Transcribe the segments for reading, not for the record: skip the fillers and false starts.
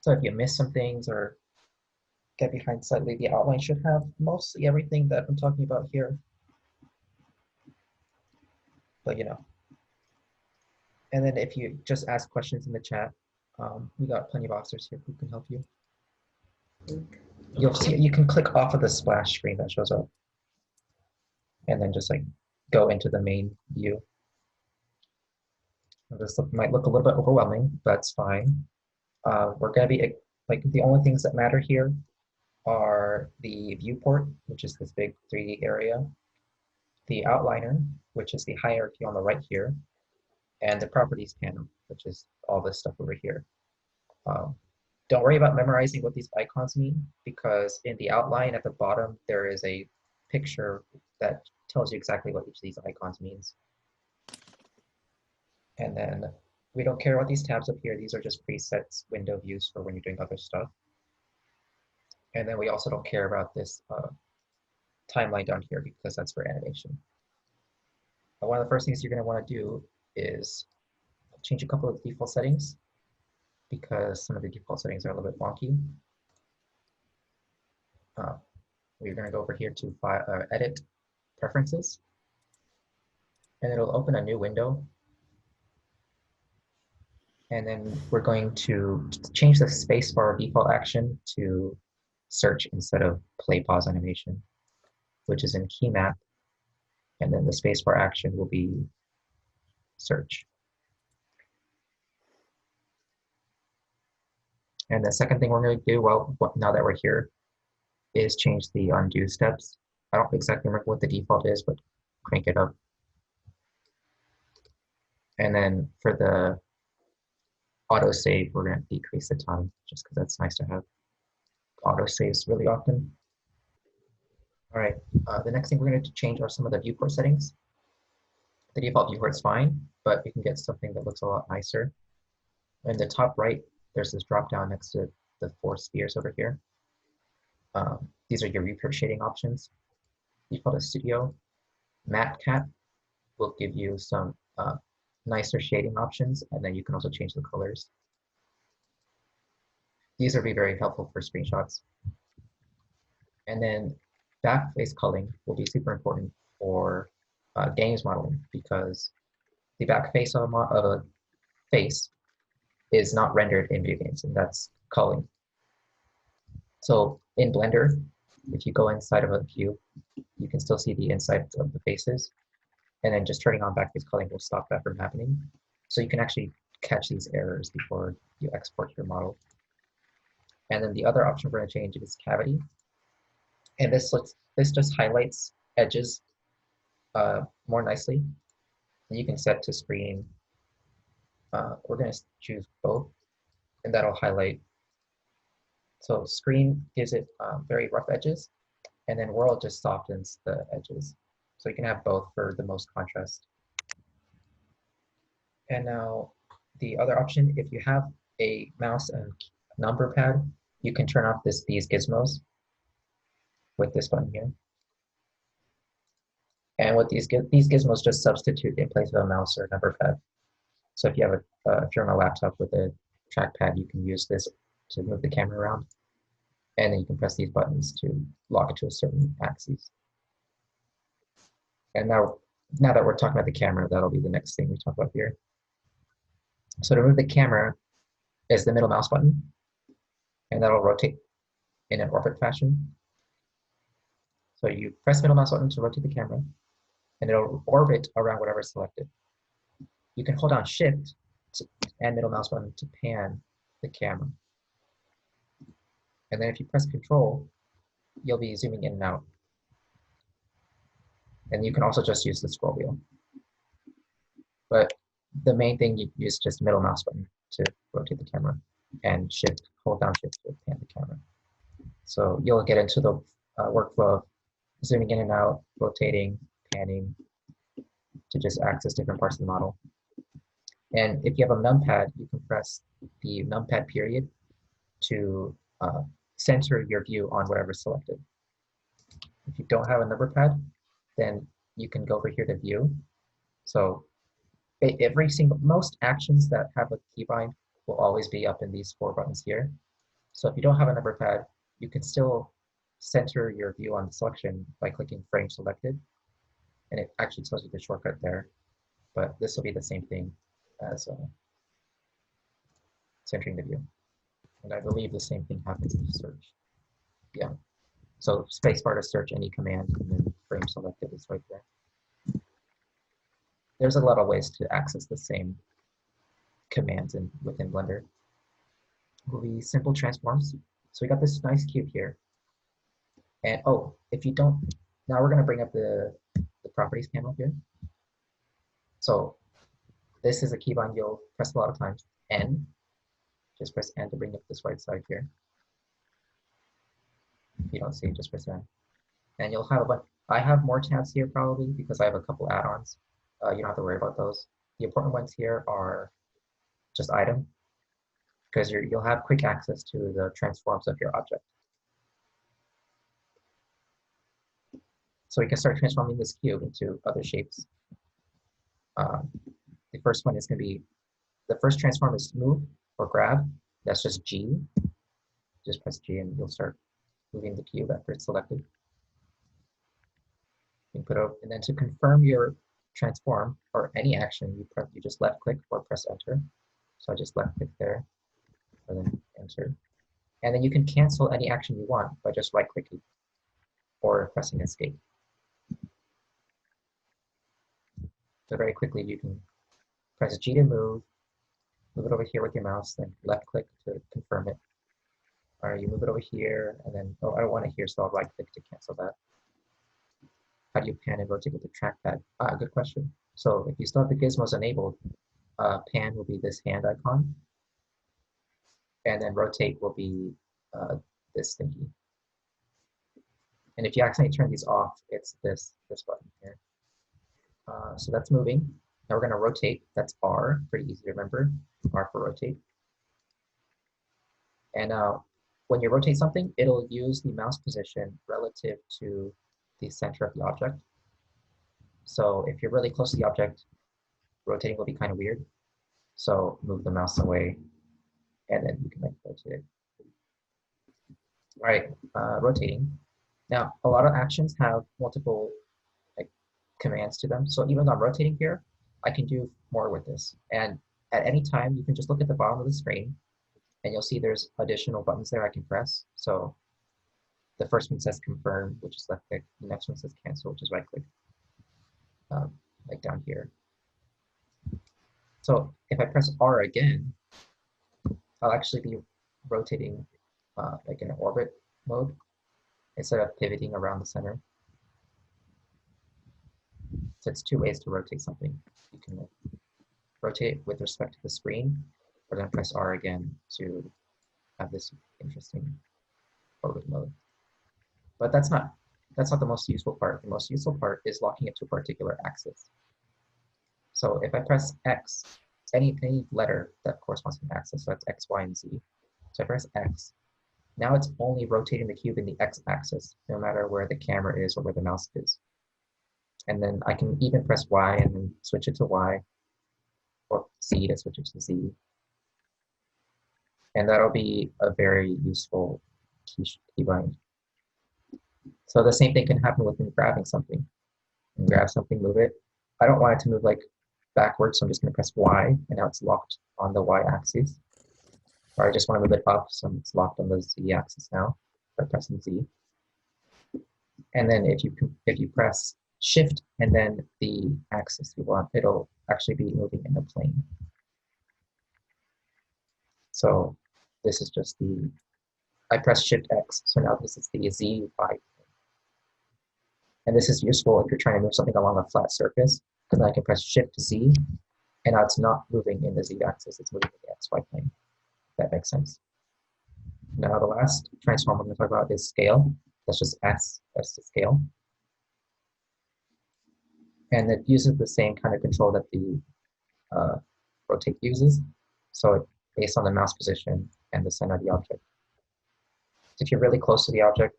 So if you miss some things or get behind slightly, the outline should have mostly everything that I'm talking about here. But you know, and then if you just ask questions in the chat, we got plenty of officers here who can help you. You'll see, you can click off of the splash screen that shows up and then just like go into the main view. This might look a little bit overwhelming, but that's fine. We're gonna be, like, the only things that matter here are the viewport, which is this big 3D area, the outliner, which is the hierarchy on the right here, and the properties panel, which is all this stuff over here. Don't worry about memorizing what these icons mean, because in the outline at the bottom, there is a picture that tells you exactly what each of these icons means. And then we don't care about these tabs up here. These are just presets window views for when you're doing other stuff. And then we also don't care about this timeline down here because that's for animation. But one of the first things you're going to want to do is change a couple of default settings because some of the default settings are a little bit wonky. We're going to go over here to Edit Preferences, and it'll open a new window. And then we're going to change the spacebar default action to search instead of play pause animation, which is in key map. And then the spacebar action will be search. And the second thing we're going to do, well, now that we're here, is change the undo steps. I don't exactly remember what the default is, but crank it up. And then for the autosave, we're going to decrease the time just because that's nice to have autosaves really often. All right, the next thing we're going to change are some of the viewport settings. The default viewport's fine, but you can get something that looks a lot nicer. In the top right, there's this drop down next to the 4 spheres over here. These are your viewport shading options. Default is Studio. Matte Cat will give you some nicer shading options, and then you can also change the colors. These will be very helpful for screenshots. And then back face culling will be super important for games modeling because the back face of a face is not rendered in video games, and that's culling. So in Blender, if you go inside of a cube, you can still see the insides of the faces, and then just turning on back face culling will stop that from happening. So you can actually catch these errors before you export your model. And then the other option we're going to change is cavity. And this just highlights edges more nicely. And you can set to screen. We're going to choose both, and that'll highlight. So screen gives it very rough edges, and then world just softens the edges. So you can have both for the most contrast. And now the other option, if you have a mouse and number pad, you can turn off these gizmos with this button here. And what these gizmos just substitute in place of a mouse or number pad. So if you have if you're on a laptop with a trackpad, you can use this to move the camera around. And then you can press these buttons to lock it to a certain axis. And now that we're talking about the camera, that'll be the next thing we talk about here. So to move the camera is the middle mouse button, and that'll rotate in an orbit fashion. So you press middle mouse button to rotate the camera, and it'll orbit around whatever is selected. You can hold down Shift and middle mouse button to pan the camera. And then if you press Control, you'll be zooming in and out. And you can also just use the scroll wheel. But the main thing you use just middle mouse button to rotate the camera, and Shift, hold down Shift to pan the camera. So you'll get into the workflow of zooming in and out, rotating, panning, to just access different parts of the model. And if you have a numpad, you can press the numpad period to center your view on whatever's selected. If you don't have a number pad, then you can go over here to view. So most actions that have a keybind will always be up in these 4 buttons here. So if you don't have a number pad, you can still center your view on the selection by clicking frame selected, and it actually tells you the shortcut there. But this will be the same thing as centering the view. And I believe the same thing happens in search. Yeah. So spacebar to search any command, and then frame selected is right there. There's a lot of ways to access the same commands within Blender. Will be simple transforms. So we got this nice cube here. And oh, if you don't, now we're gonna bring up the properties panel here. So this is a keybind you'll press a lot of times. N, just press N to bring up this right side here. If you don't see it, just press N. And you'll have a bunch, I have more tabs here probably because I have a couple add-ons. You don't have to worry about those. The important ones here are just item, because you'll have quick access to the transforms of your object. So we can start transforming this cube into other shapes. The first one is going to be, the first transform is move or grab. That's just G. Just press G and you'll start moving the cube after it's selected. You can put over, and then to confirm your transform or any action, you just left click or press enter. So I just left click there and then enter. And then you can cancel any action you want by just right clicking or pressing escape. So very quickly you can press G to move it over here with your mouse, then left click to confirm it. Or you move it over here and then, oh, I don't want it here, so I'll right click to cancel that. How do you pan and rotate with the trackpad? Good question. So if you still have the gizmos enabled, pan will be this hand icon. And then rotate will be this thingy. And if you accidentally turn these off, it's this button here. So that's moving. Now we're going to rotate. That's R, pretty easy to remember. R for rotate. And when you rotate something, it'll use the mouse position relative to the center of the object. So if you're really close to the object, rotating will be kind of weird. So move the mouse away, and then you can like rotate it. All right, rotating. Now, a lot of actions have multiple like commands to them. So even though I'm rotating here, I can do more with this. And at any time, you can just look at the bottom of the screen, and you'll see there's additional buttons there I can press. So the first one says confirm, which is left click. The next one says cancel, which is right click, like down here. So if I press R again, I'll actually be rotating like in an orbit mode instead of pivoting around the center. So it's two ways to rotate something. You can rotate with respect to the screen, or then press R again to have this interesting orbit mode. But that's not the most useful part. The most useful part is locking it to a particular axis. So if I press X, any letter that corresponds to an axis, so that's X, Y, and Z. So I press X. Now it's only rotating the cube in the X axis, no matter where the camera is or where the mouse is. And then I can even press Y and then switch it to Y, or Z to switch it to Z. And that'll be a very useful keybind. So the same thing can happen with grabbing something. And grab something, move it. I don't want it to move like backwards, so I'm just going to press Y, and now it's locked on the Y axis. Or I just want to move it up, so it's locked on the Z axis now by pressing Z. And then if you press Shift and then the axis you want, it'll actually be moving in a plane. So this is just I press Shift X, so now this is the Z, Y. And this is useful if you're trying to move something along a flat surface, because then I can press Shift Z, and now it's not moving in the Z axis, it's moving in the XY plane. That makes sense. Now the last transform I'm going to talk about is scale. That's just S to scale. And it uses the same kind of control that the rotate uses. So it's based on the mouse position and the center of the object. If you're really close to the object,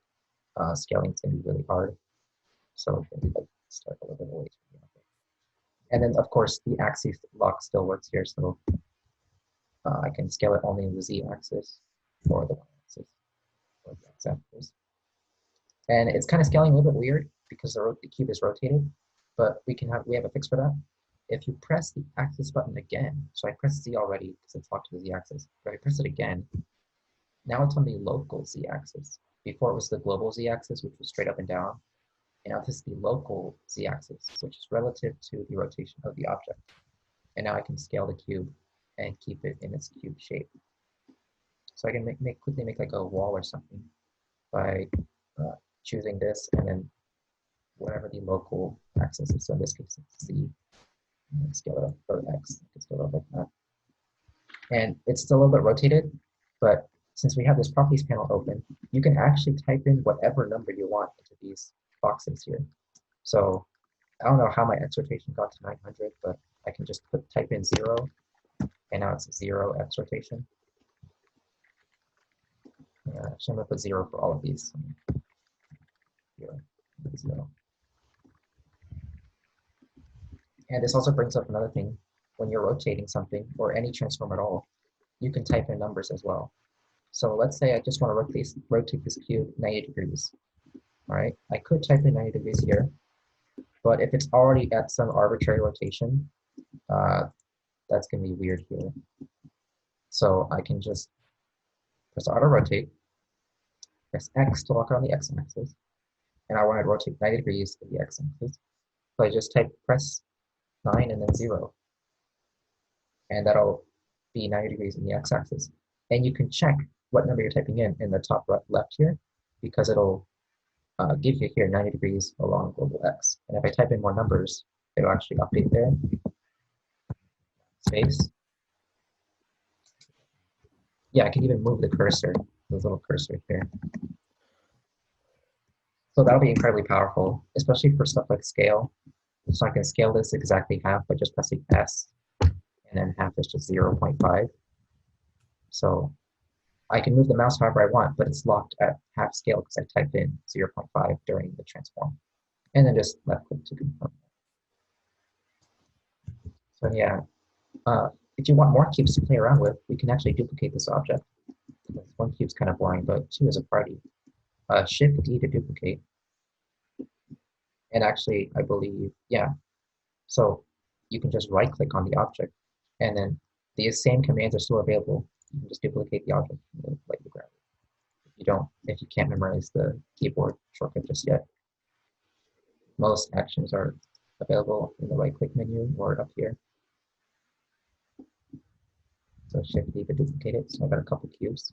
scaling is going to be really hard. So maybe like start a little bit away from the object. And then of course the axis lock still works here, so I can scale it only in the Z axis or the Y axis. axis, or the x-axis. And it's kind of scaling a little bit weird because the cube is rotated, but we have a fix for that. If you press the axis button again, so I pressed Z already because it's locked to the Z-axis, but I press it again, now it's on the local Z-axis. Before it was the global Z-axis, which was straight up and down, and now this is the local Z-axis, which is relative to the rotation of the object. And now I can scale the cube and keep it in its cube shape. So I can quickly make like a wall or something by choosing this and then whatever the local axis is. So in this case, it's Z. Scale it up, or X. Scale it up like that. And it's still a little bit rotated, but since we have this properties panel open, you can actually type in whatever number you want into these boxes here. So I don't know how my X rotation got to 900, but I can just type in 0, and now it's 0 X rotation. So I'm going to put 0 for all of these. 0, 0. And this also brings up another thing. When you're rotating something, or any transform at all, you can type in numbers as well. So let's say I just want to rotate this cube 90 degrees. All right, I could type in 90 degrees here, but if it's already at some arbitrary rotation, that's going to be weird here. So I can just press auto rotate, press X to lock it on the X-axis, and I want to rotate 90 degrees to the X-axis. So I just press 9 and then 0, and that'll be 90 degrees in the X-axis. And you can check what number you're typing in the top left here, because it'll give you here 90 degrees along global X. And if I type in more numbers, it'll actually update there. Space. Yeah, I can even move the cursor, this little cursor here. So that'll be incredibly powerful, especially for stuff like scale. So I can scale this exactly half by just pressing S, and then half is just 0.5. So I can move the mouse however I want, but it's locked at half scale because I typed in 0.5 during the transform. And then just left click to confirm. So yeah, if you want more cubes to play around with, we can actually duplicate this object. One cube's kind of boring, but 2 is a party. Shift D to duplicate. And actually, I believe, yeah. So you can just right click on the object, and then these same commands are still available. You can just duplicate the object and let you grab it. If you can't memorize the keyboard shortcut just yet. Most actions are available in the right click menu or up here. So Shift D to duplicate it. So I got a couple cubes.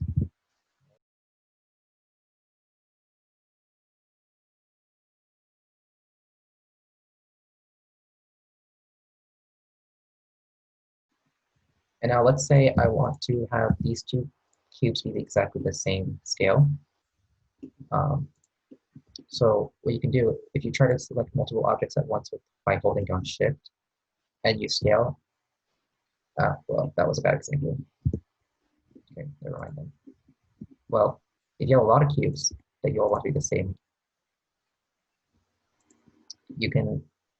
And now let's say I want to have these 2 cubes be exactly the same scale. So what you can do, if you try to select multiple objects at once by holding down Shift, and you scale, well, that was a bad example. Okay, never mind then. Well, if you have a lot of cubes that you all want to be the same,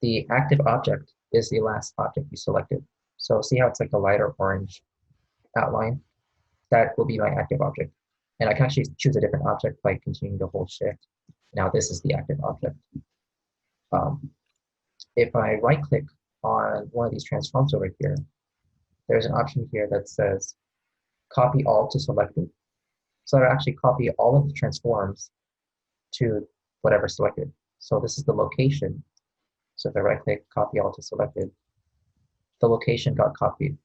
the active object is the last object you selected. So see how it's like a lighter orange outline? That will be my active object. And I can actually choose a different object by continuing to hold Shift. Now this is the active object. If I right click on one of these transforms over here, there's an option here that says copy all to selected. So it'll actually copy all of the transforms to whatever selected. So this is the location. So if I right click, copy all to selected, the location got copied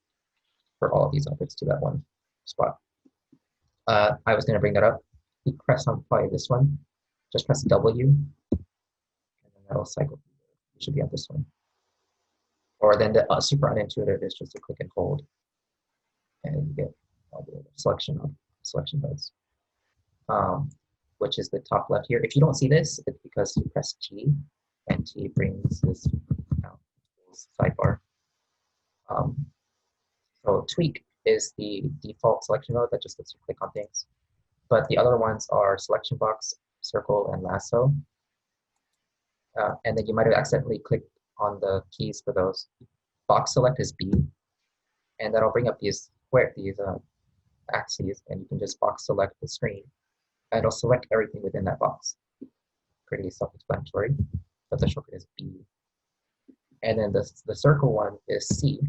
for all of these objects to that one spot. I was going to bring that up. You press on probably this one, just press W, and then that'll cycle. It should be on this one. Or then the super unintuitive is just to click and hold, and you get all the selection modes, which is the top left here. If you don't see this, it's because you press T, and T brings this sidebar. So tweak is the default selection mode that just lets you click on things. But the other ones are selection box, circle, and lasso. And then you might have accidentally clicked on the keys for those. Box select is B, and that'll bring up these axes, and you can just box select the screen, and it'll select everything within that box. Pretty self-explanatory, but the shortcut is B. And then the circle one is C.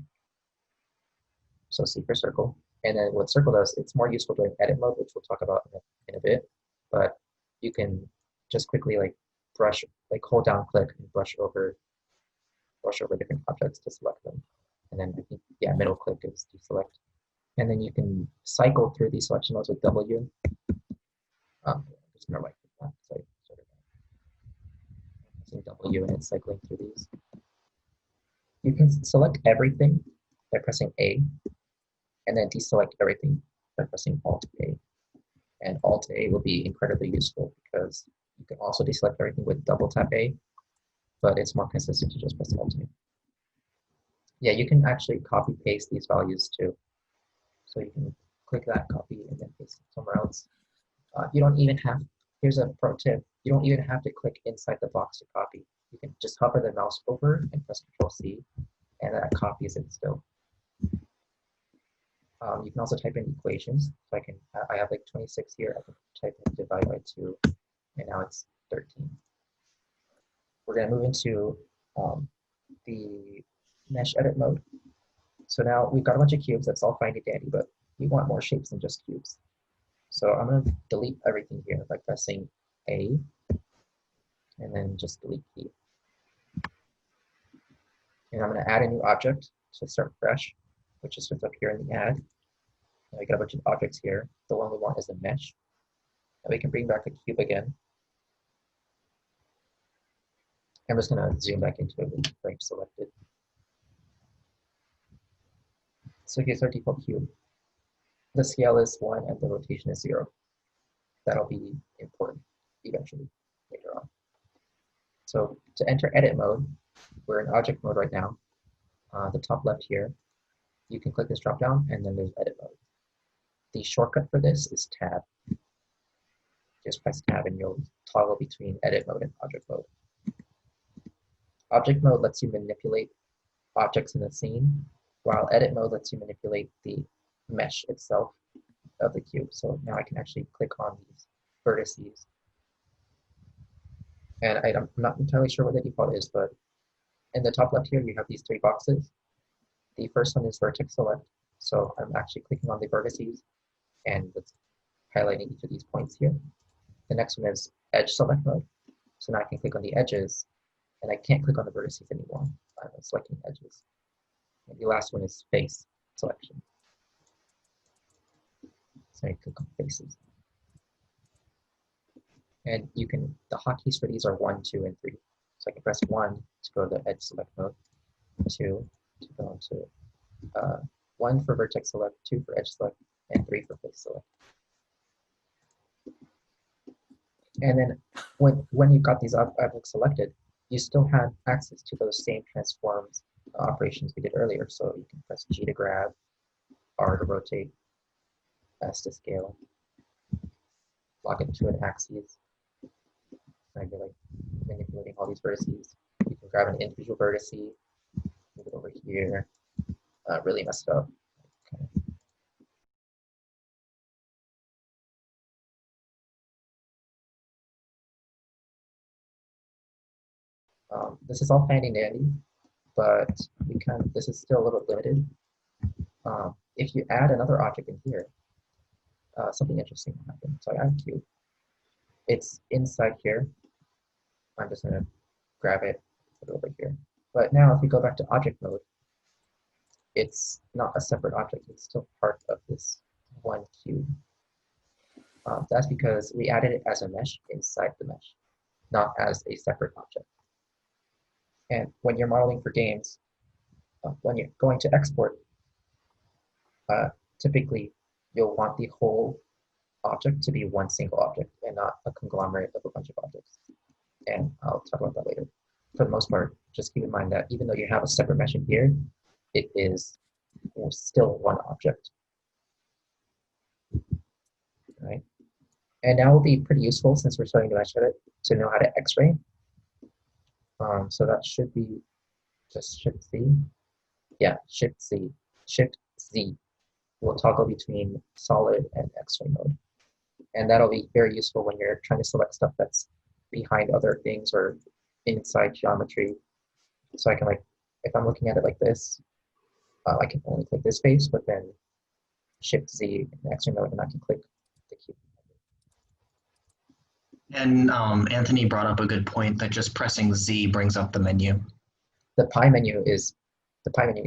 So C for circle. And then what circle does, it's more useful during edit mode, which we'll talk about in a bit. But you can just quickly like brush, like hold down click and brush over different objects to select them. And then I think, yeah, middle click is deselect. And then you can cycle through these selection modes with W. Just right click that, so sort of pressing W and it's cycling through these. You can select everything by pressing A, and then deselect everything by pressing Alt A. And Alt A will be incredibly useful because you can also deselect everything with double tap A, but it's more consistent to just press Alt A. Yeah, you can actually copy paste these values too. So you can click that, copy, and then paste it somewhere else. You don't even have, here's a pro tip, you don't even have to click inside the box to copy. You can just hover the mouse over and press Control C, and that copies it still. You can also type in equations. So I have like 26 here. I can type in divide by 2, and now it's 13. We're going to move into the mesh edit mode. So now we've got a bunch of cubes. That's all fine and dandy, but we want more shapes than just cubes. So I'm going to delete everything here by pressing A, and then just delete key. And I'm going to add a new object to start fresh, which is just up here in the add. Now we got a bunch of objects here. The one we want is a mesh. And we can bring back a cube again. I'm just going to zoom back into it with the frame selected. So here's our default cube. The scale is 1 and the rotation is 0. That'll be important eventually later on. So to enter edit mode, we're in object mode right now. The top left here, you can click this drop down and then there's edit mode. The shortcut for this is tab. Just press tab and you'll toggle between edit mode and object mode. Object mode lets you manipulate objects in the scene, while edit mode lets you manipulate the mesh itself of the cube. So now I can actually click on these vertices. And I'm not entirely sure what the default is, but in the top left here, you have these 3 boxes. The first one is vertex select. So I'm actually clicking on the vertices and it's highlighting each of these points here. The next one is edge select mode. So now I can click on the edges and I can't click on the vertices anymore. I'm selecting edges. And the last one is face selection. So I click on faces. And you can, the hotkeys for these are 1, 2, and 3. So I can press 1 to go to the edge select mode, 2 to go into 1 for vertex select, 2 for edge select, and 3 for face select. And then when you've got these objects selected, you still have access to those same transforms operations we did earlier. So you can press G to grab, R to rotate, S to scale, lock it to an axis. And you're like manipulating all these vertices. You can grab an individual vertice, move it over here, really mess it up. Okay. This is all fine and dandy, but this is still a little limited. If you add another object in here, something interesting will happen. So I add a cube. It's inside here. I'm just going to grab it, put it over here. But now if we go back to object mode, it's not a separate object. It's still part of this one cube. That's because we added it as a mesh inside the mesh, not as a separate object. And when you're modeling for games, when you're going to export, typically you'll want the whole object to be one single object and not a conglomerate of a bunch of objects. And I'll talk about that later. For the most part, just keep in mind that even though you have a separate mesh in here, it is still one object. Right? And now will be pretty useful since we're starting to mesh edit to know how to X-ray. So that should be just Shift Z. Yeah, Shift Z. Shift Z. will toggle between solid and X-ray mode. And that'll be very useful when you're trying to select stuff that's behind other things or inside geometry. So I can like, if I'm looking at it like this, I can only click this face, but then Shift Z in X-ray mode, and I can click the cube. And Anthony brought up a good point that just pressing Z brings up the menu. The pie menus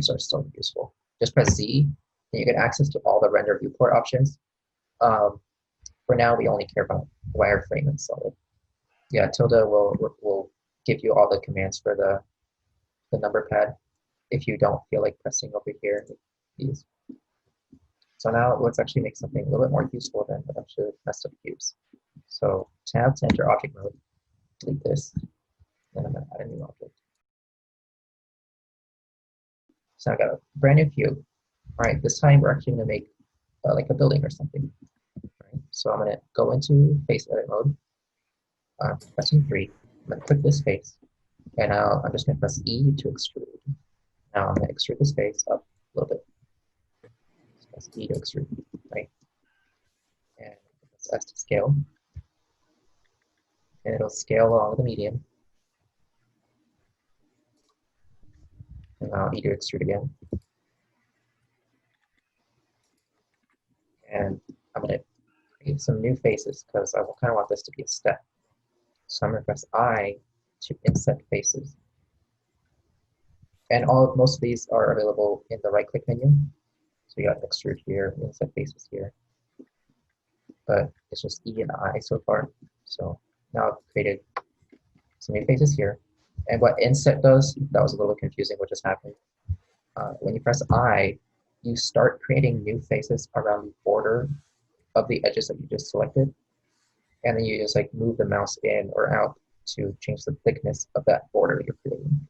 are still useful. Just press Z, and you get access to all the render viewport options. For now, we only care about wireframe and solid. Yeah, tilde will give you all the commands for the number pad if you don't feel like pressing over here. These. So now let's actually make something a little bit more useful than a bunch of messed up cubes. So tab to enter object mode, delete this, then I'm going to add a new object. So I've got a brand new cube. All right, this time we're actually going to make like a building or something. Right? So I'm going to go into face edit mode, pressing 3. I'm going to click this face, and now I'm just going to press E to extrude. Now I'm going to extrude this face up a little bit. Press E to extrude, right? And press S to scale. And it'll scale along the medium. And now E to extrude again. And I'm going to create some new faces because I kind of want this to be a step. So I'm going to press I to inset faces. And most of these are available in the right-click menu. So you got extrude here, inset faces here. But it's just E and I so far. So now I've created some new faces here. And what inset does, that was a little confusing what just happened. When you press I, you start creating new faces around the border of the edges that you just selected. And then you just like move the mouse in or out to change the thickness of that border you're creating.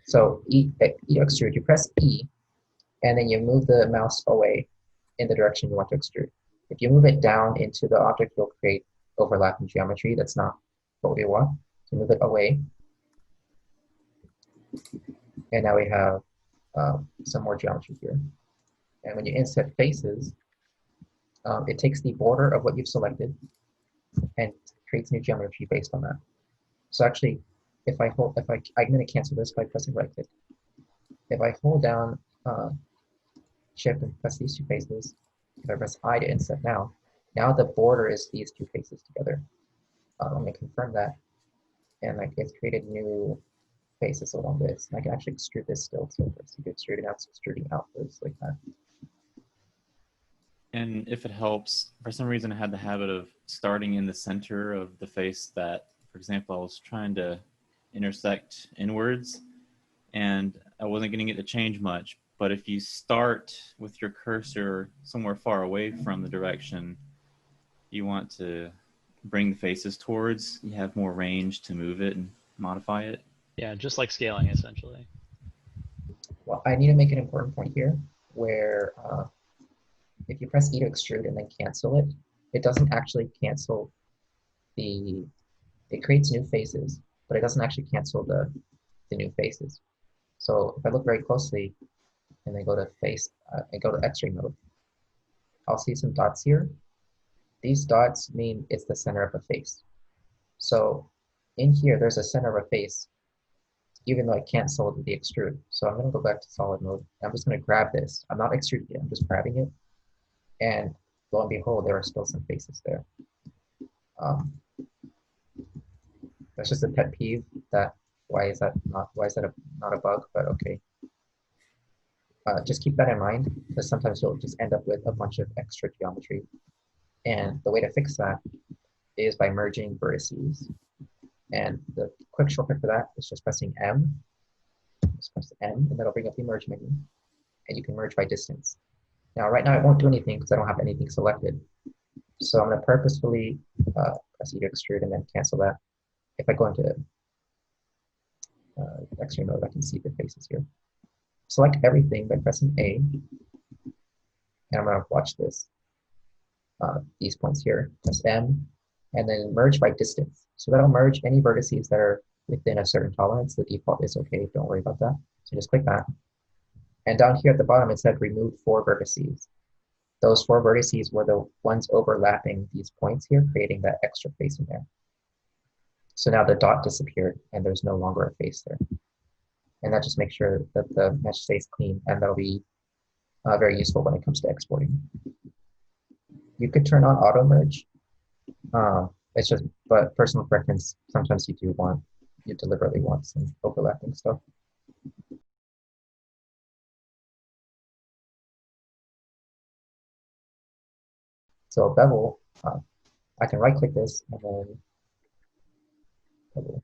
So E extrude, you press E, and then you move the mouse away in the direction you want to extrude. If you move it down into the object, you'll create overlapping geometry. That's not what we want. So move it away. And now we have some more geometry here. And when you inset faces, it takes the border of what you've selected and creates new geometry based on that. So actually, I'm going to cancel this by pressing right click. If I hold down Shift and press these two faces, if I press I to inset now the border is these two faces together. I'm going to confirm that, and like it's created new faces along this. And I can actually extrude this still, so it's extruding out, extruding outwards like that. And if it helps, for some reason I had the habit of starting in the center of the face that, for example, I was trying to intersect inwards and I wasn't getting it to change much. But if you start with your cursor somewhere far away from the direction you want to bring the faces towards, you have more range to move it and modify it. Yeah, just like scaling, essentially. Well, I need to make an important point here where if you press E to extrude and then cancel it, it doesn't actually cancel it creates new faces, but it doesn't actually cancel the new faces. So if I look very closely and then go to face, and go to X-ray mode, I'll see some dots here. These dots mean it's the center of a face. So in here, there's a center of a face, even though I canceled the extrude. So I'm going to go back to solid mode. I'm just going to grab this. I'm not extruding it, I'm just grabbing it. And lo and behold, there are still some faces there. That's just a pet peeve. Why is that not a bug? But okay. Just keep that in mind, because sometimes you'll just end up with a bunch of extra geometry. And the way to fix that is by merging vertices. And the quick shortcut for that is just pressing M. Just press M, and that'll bring up the merge menu. And you can merge by distance. Now, right now, it won't do anything because I don't have anything selected. So I'm going to purposefully press E to extrude and then cancel that. If I go into X-ray mode, I can see the faces here. Select everything by pressing A. And I'm going to watch this. These points here. Press M, and then merge by distance. So that'll merge any vertices that are within a certain tolerance. The default is okay, don't worry about that. So just click that. And down here at the bottom, it said remove 4 vertices. Those 4 vertices were the ones overlapping these points here, creating that extra face in there. So now the dot disappeared and there's no longer a face there. And that just makes sure that the mesh stays clean, and that'll be very useful when it comes to exporting. You could turn on auto merge. It's just, but personal preference, sometimes you deliberately want some overlapping stuff. So bevel, I can right click this and then bevel.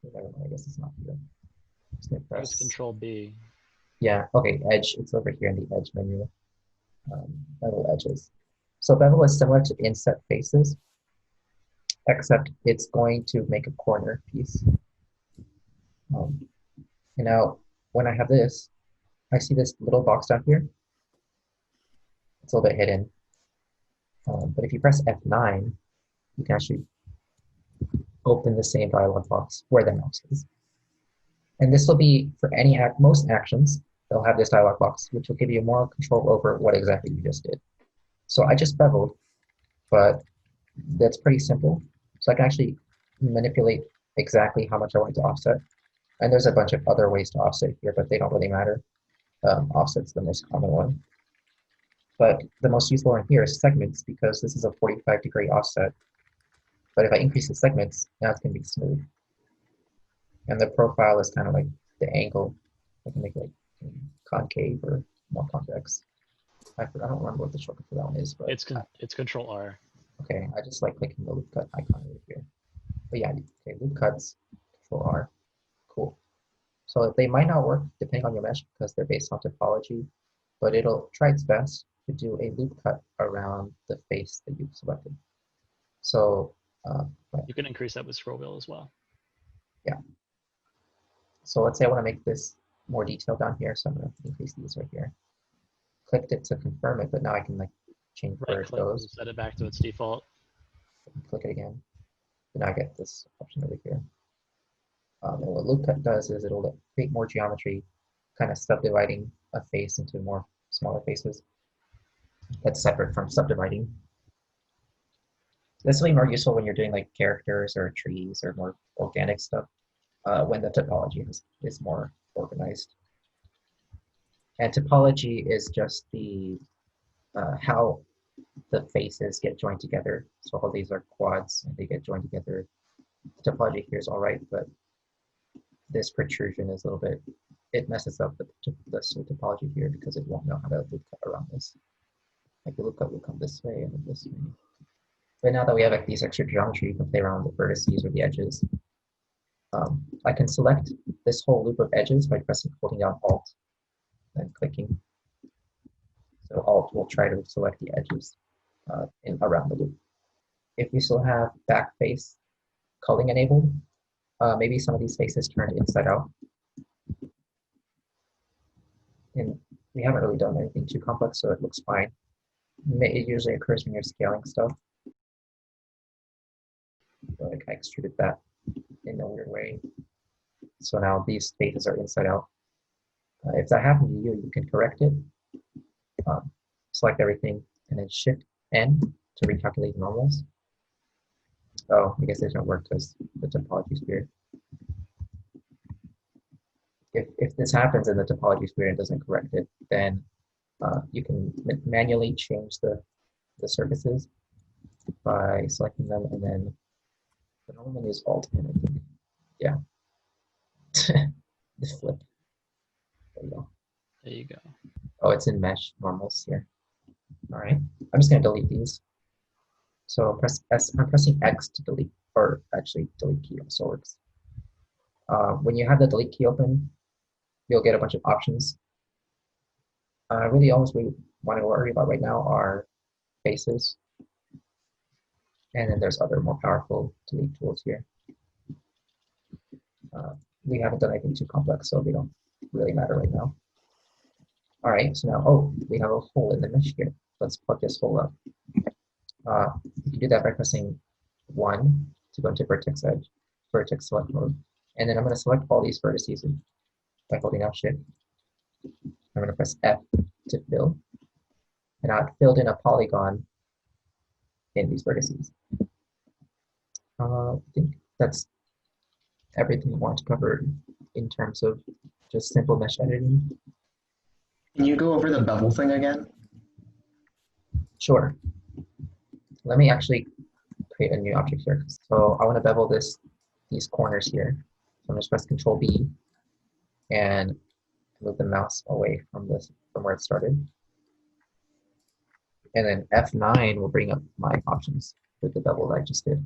Okay, never mind, I guess it's not here. Just gonna Press press. Control B. Yeah, okay, edge, it's over here in the edge menu. Bevel edges. So bevel is similar to inset faces, except it's going to make a corner piece. And now when I have this, I see this little box down here. It's a little bit hidden. But if you press F9, you can actually open the same dialog box where the mouse is. And this will be for most actions, they'll have this dialog box, which will give you more control over what exactly you just did. So I just beveled, but that's pretty simple. So I can actually manipulate exactly how much I want to offset. And there's a bunch of other ways to offset here, but they don't really matter. Offset's the most common one. But the most useful one here is segments, because this is a 45-degree offset. But if I increase the segments, now it's going to be smooth. And the profile is kind of like the angle. I can make it like concave or more convex. I don't remember what the shortcut for that one is, but It's Control R. okay, I just like clicking the loop cut icon right here. But yeah, okay, loop cuts, Control R, cool. So they might not work depending on your mesh because they're based on topology, but it'll try its best to do a loop cut around the face that you've selected. So You can increase that with scroll wheel as well. yeah. So let's say I want to make this more detailed down here, so I'm going to increase these right here. Clicked it to confirm it, but now I can like change where it goes. Set it back to its default. Click it again. And now I get this option over here. And what loop cut does is it'll create more geometry, kind of subdividing a face into more smaller faces. That's separate from subdividing. This will be more useful when you're doing like characters or trees or more organic stuff, when the topology is more organized. And topology is just the how the faces get joined together. So all these are quads and they get joined together. The topology here is all right, but this protrusion is a little bit, it messes up the topology here because it won't know how to loop cut around this. Like the loop cut will come this way and then this way. But now that we have like these extra geometry, you can play around with the vertices or the edges. I can select this whole loop of edges by holding down Alt and clicking. So Alt will try to select the edges around the loop. If we still have back face culling enabled, maybe some of these faces turned inside out. And we haven't really done anything too complex, so it looks fine. It usually occurs when you're scaling stuff. So like I extruded that in a weird way. So now these faces are inside out. If that happened to you, you can correct it. Select everything and then Shift N to recalculate normals. Oh, I guess it doesn't work because the topology is weird. If this happens and the topology is weird and doesn't correct it, then you can manually change the surfaces by selecting them, and then the normal menu is Alt N, I think. Yeah. This flip. There you go. There you go. Oh, it's in mesh normals here. All right. I'm just going to delete these. So press S. I'm pressing X to delete, or actually delete key also works. When you have the delete key open, you'll get a bunch of options. Really, all we want to worry about right now are faces. And then there's other more powerful delete tools here. We haven't done anything too complex, so they don't really matter right now. All right, so now, oh, we have a hole in the mesh here. Let's plug this hole up. You can do that by pressing 1 to go into vertex edge, vertex select mode. And then I'm going to select all these vertices by holding down Shift. I'm going to press F to fill. And now it filled in a polygon in these vertices. I think that's everything we want to cover in terms of just simple mesh editing. Can you go over the bevel thing again? Sure. Let me actually create a new object here. So I want to bevel these corners here. So I'm just press Control B and move the mouse away from where it started. And then F9 will bring up my options with the bevel that I just did.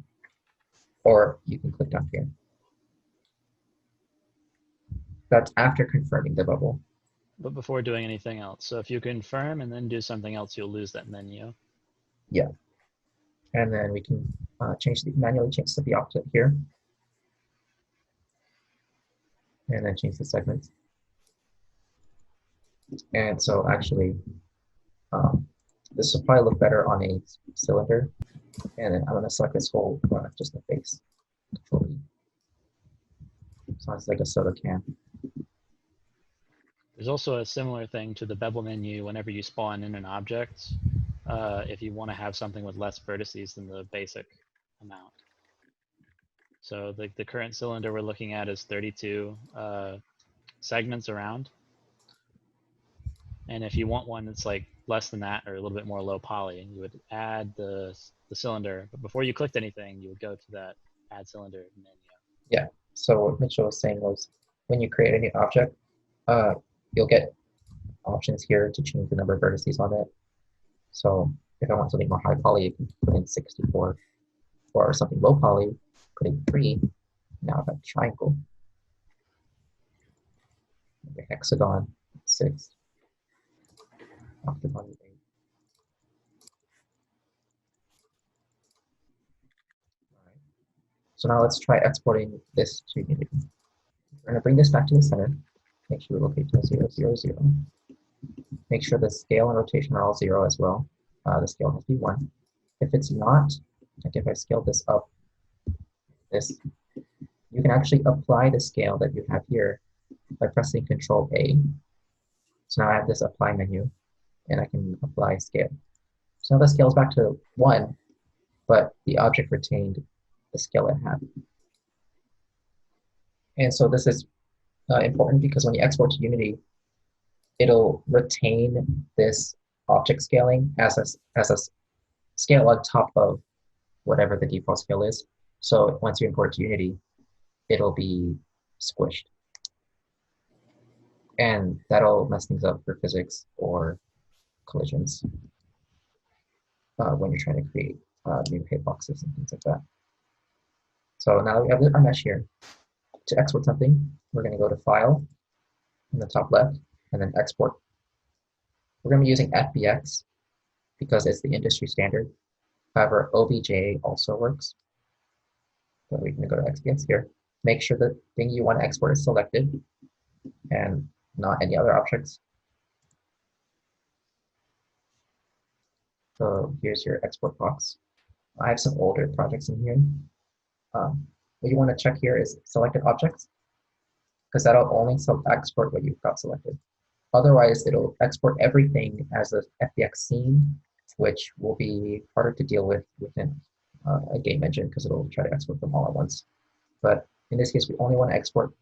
Or you can click down here. That's after confirming the bevel. But before doing anything else. So if you confirm and then do something else, you'll lose that menu. Yeah. And then we can manually change the offset here. And then change the segments. And so actually, this will probably look better on a cylinder. And then I'm going to select this whole, just the face. Control E. So it's like a soda can. There's also a similar thing to the bevel menu whenever you spawn in an object, if you want to have something with less vertices than the basic amount. So the current cylinder we're looking at is 32 segments around. And if you want one that's like less than that or a little bit more low poly, you would add the cylinder. But before you clicked anything, you would go to that add cylinder menu. Yeah. So what Mitchell was saying was when you create a new object, you'll get options here to change the number of vertices on it. So if I want something more high poly, you can put in 64. Or something low poly, put in 3. Now I've got a triangle. The hexagon, 6. Octagon, 8. All right. So now let's try exporting this to Unity. We're going to bring this back to the center. Make sure we locate to 0, 0, 0. Make sure the scale and rotation are all 0 as well. The scale has to be 1. If it's not, like if I scale this up, you can actually apply the scale that you have here by pressing Control A. So now I have this apply menu, and I can apply scale. So now the scale is back to 1, but the object retained the scale it had. And so this is important because when you export to Unity, it'll retain this object scaling as a scale on top of whatever the default scale is. So once you import to Unity, it'll be squished. And that'll mess things up for physics or collisions when you're trying to create new hitboxes and things like that. So now we have our mesh here. To export something, we're going to go to File in the top left, and then Export. We're going to be using FBX because it's the industry standard. However, OBJ also works. So we're going to go to XBX here. Make sure the thing you want to export is selected and not any other objects. So here's your export box. I have some older projects in here. What you want to check here is selected objects, because that'll only export what you've got selected. Otherwise, it'll export everything as a FBX scene, which will be harder to deal with within a game engine because it'll try to export them all at once. But in this case, we only want to export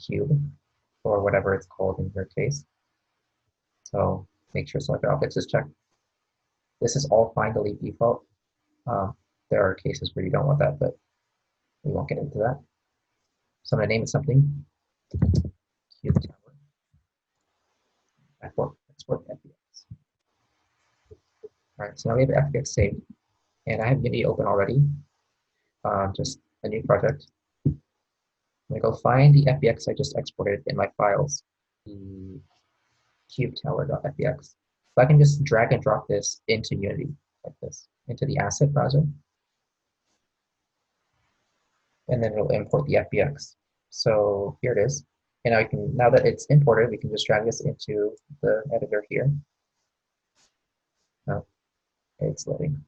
cube or whatever it's called in your case. So make sure selected objects is checked. This is all fine to leave default. There are cases where you don't want that, but we won't get into that. So I'm going to name it something. Cube tower. Export FBX. All right, so now we have FBX saved. And I have Unity open already. Just a new project. I'm going to go find the FBX I just exported in my files, the cube tower.fbx. So I can just drag and drop this into Unity like this, into the asset browser. And then it'll import the FBX. So here it is. And now that it's imported, we can just drag this into the editor here. Oh, it's loading.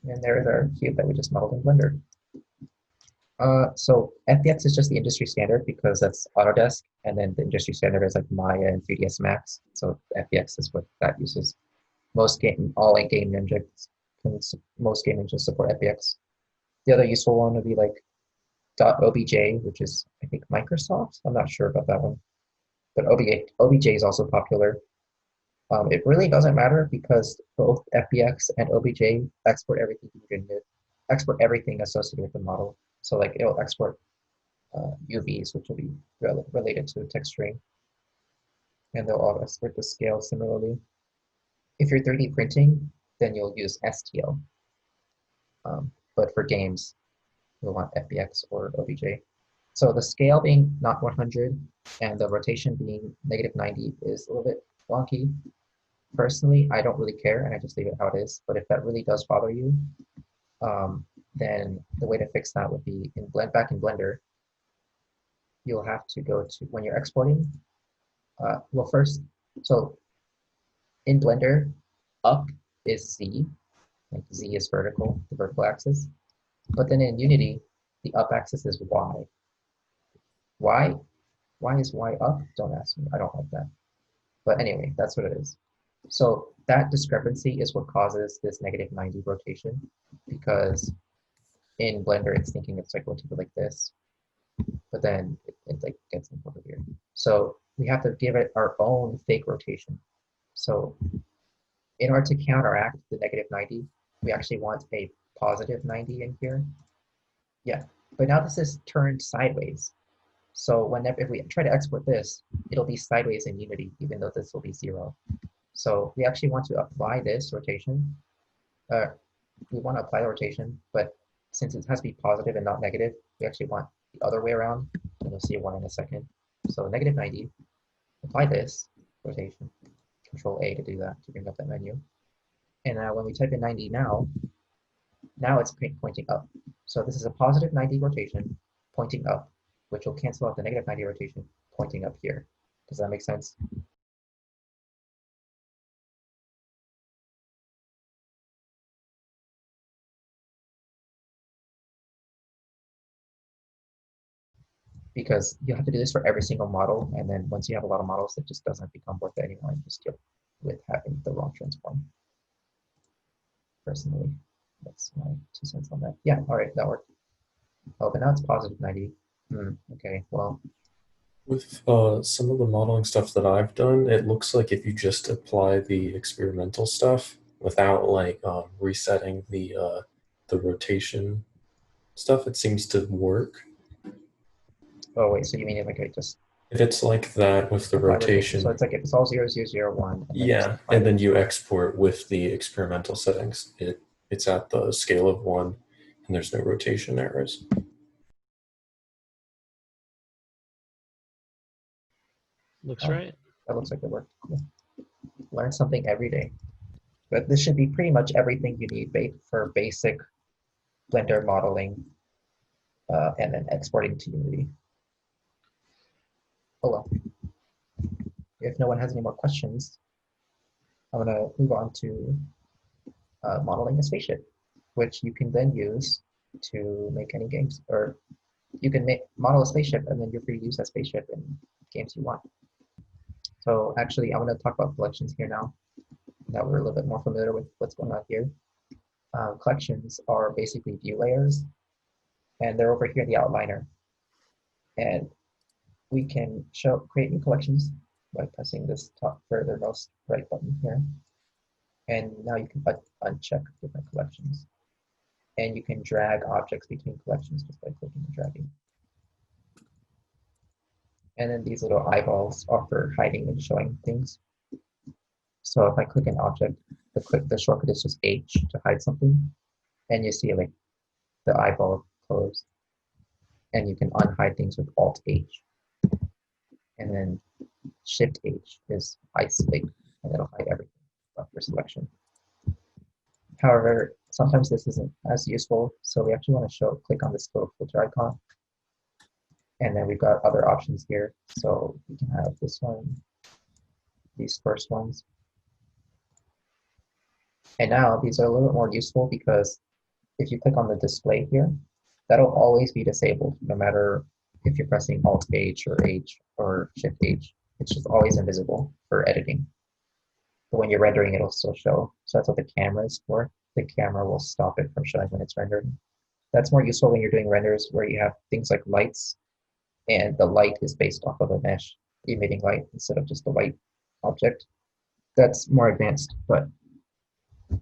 And there is our cube that we just modeled in Blender. So FBX is just the industry standard because that's Autodesk, and then the industry standard is like Maya and 3ds Max. So FBX is what that uses. All game engines, most game engines support FBX. The other useful one would be like .obj, which is I think Microsoft. I'm not sure about that one, but OBJ is also popular. It really doesn't matter because both FBX and OBJ export everything export everything associated with the model. So like it'll export UVs, which will be related to texturing, and they'll all export the scale similarly. If you're 3D printing, then you'll use STL. But for games, you'll want FBX or OBJ. So the scale being not 100 and the rotation being -90 is a little bit wonky. Personally, I don't really care and I just leave it how it is. But if that really does bother you, then the way to fix that would be back in Blender, you'll have to go to, when you're exporting, well first, so in Blender, up is Z, like Z is vertical, the vertical axis. But then in Unity, the up axis is Y. Why? Why is Y up? Don't ask me, I don't like that. But anyway, that's what it is. So that discrepancy is what causes this -90 rotation, because in Blender, it's thinking it's like rotated like this, but then it like gets over here. So we have to give it our own fake rotation. So in order to counteract the -90, we actually want a +90 in here. Yeah, but now this is turned sideways. So whenever, if we try to export this, it'll be sideways in Unity, even though this will be 0. So we actually want to apply this rotation. We want to apply the rotation, but since it has to be positive and not negative, we actually want the other way around, and you'll see why in a second. So -90, apply this rotation, Control A to do that, to bring up that menu. And now when we type in 90 now it's pointing up. So this is a +90 rotation pointing up, which will cancel out the -90 rotation pointing up here. Does that make sense? Because you have to do this for every single model, and then once you have a lot of models, it just doesn't become worth it anymore. You just deal with having the wrong transform. Personally, that's my 2 cents on that. Yeah, all right, that worked. Oh, but now it's +90. Okay, well. With some of the modeling stuff that I've done, it looks like if you just apply the experimental stuff without like resetting the rotation stuff, it seems to work. Oh wait, so you mean like I just If it's like that with the rotation, so it's like if it's all 0, 0, 0, 1. And yeah, and then you export with the experimental settings. It's at the scale of 1, and there's no rotation errors. Looks right. That looks like it worked. Cool. Learn something every day. But this should be pretty much everything you need for basic Blender modeling, and then exporting to Unity. Oh well. If no one has any more questions, I'm going to move on to modeling a spaceship, which you can then use to make any games, or you can model a spaceship and then you're free to use that spaceship in games you want. So actually, I'm going to talk about collections here now, that we're a little bit more familiar with what's going on here. Collections are basically view layers, and they're over here in the outliner. And we can create new collections by pressing this top furthermost right button here. And now you can uncheck different collections. And you can drag objects between collections just by clicking and dragging. And then these little eyeballs are for hiding and showing things. So if I click an object, the shortcut is just H to hide something. And you see like the eyeball closed. And you can unhide things with Alt H. And then Shift H is isolate, and it'll hide everything for selection. However, sometimes this isn't as useful, so we actually want to click on this little filter icon. And then we've got other options here. So we can have this one, these first ones. And now these are a little bit more useful because if you click on the display here, That'll always be disabled, no matter if you're pressing Alt H or Shift H. It's just always invisible for editing. But when you're rendering, it'll still show. So that's what the camera is for. The camera will stop it from showing when it's rendering. That's more useful when you're doing renders where you have things like lights, and the light is based off of a mesh emitting light instead of just a white object. That's more advanced, but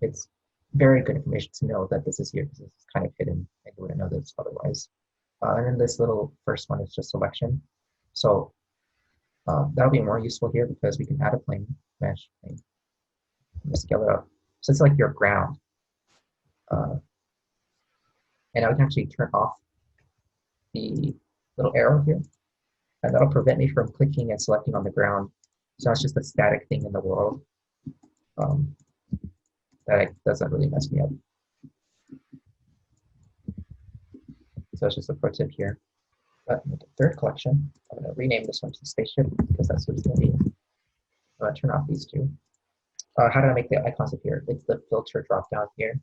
it's very good information to know that this is here because it's kind of hidden and you wouldn't know this otherwise. And then this little first one is just selection. So that'll be more useful here because we can add a plane, mesh plane, and scale it up. So it's like your ground. And I can actually turn off the little arrow here, and that'll prevent me from clicking and selecting on the ground. So it's just a static thing in the world that doesn't really mess me up. So it's just a pro tip here. But the third collection, I'm going to rename this one to Spaceship because that's what it's going to be. I'm going to turn off these two. How do I make the icons appear? It's the filter drop down here,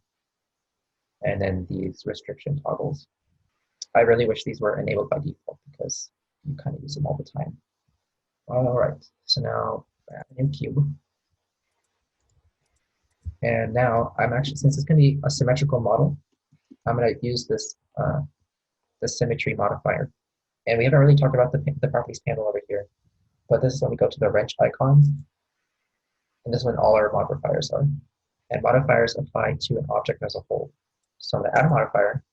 and then these restriction toggles. I really wish these were enabled by default because you kind of use them all the time. All right, so now add a new cube. And now I'm actually, since it's going to be a symmetrical model, I'm going to use this the symmetry modifier. And we haven't really talked about the properties panel over here, but this is when we go to the wrench icons, and this is when all our modifiers are. And modifiers apply to an object as a whole. So I'm going to add a modifier,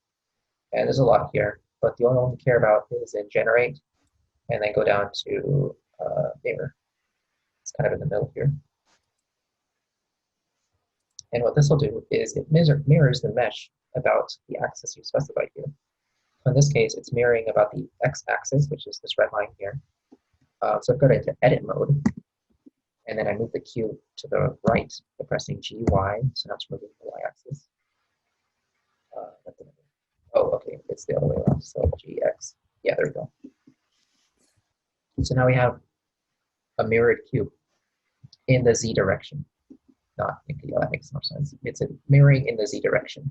and there's a lot here, but the only one we care about is in generate, and then go down to mirror. It's kind of in the middle here. And what this will do is it mirrors the mesh about the axis you specified here. In this case, it's mirroring about the x-axis, which is this red line here. So I've got into edit mode, and then I move the cube to the right by pressing GY, so now it's moving the y-axis. Oh, okay, it's the other way around, so GX. Yeah, there we go. So now we have a mirrored cube in the Z direction. Yeah, that makes more sense. It's a mirroring in the Z direction.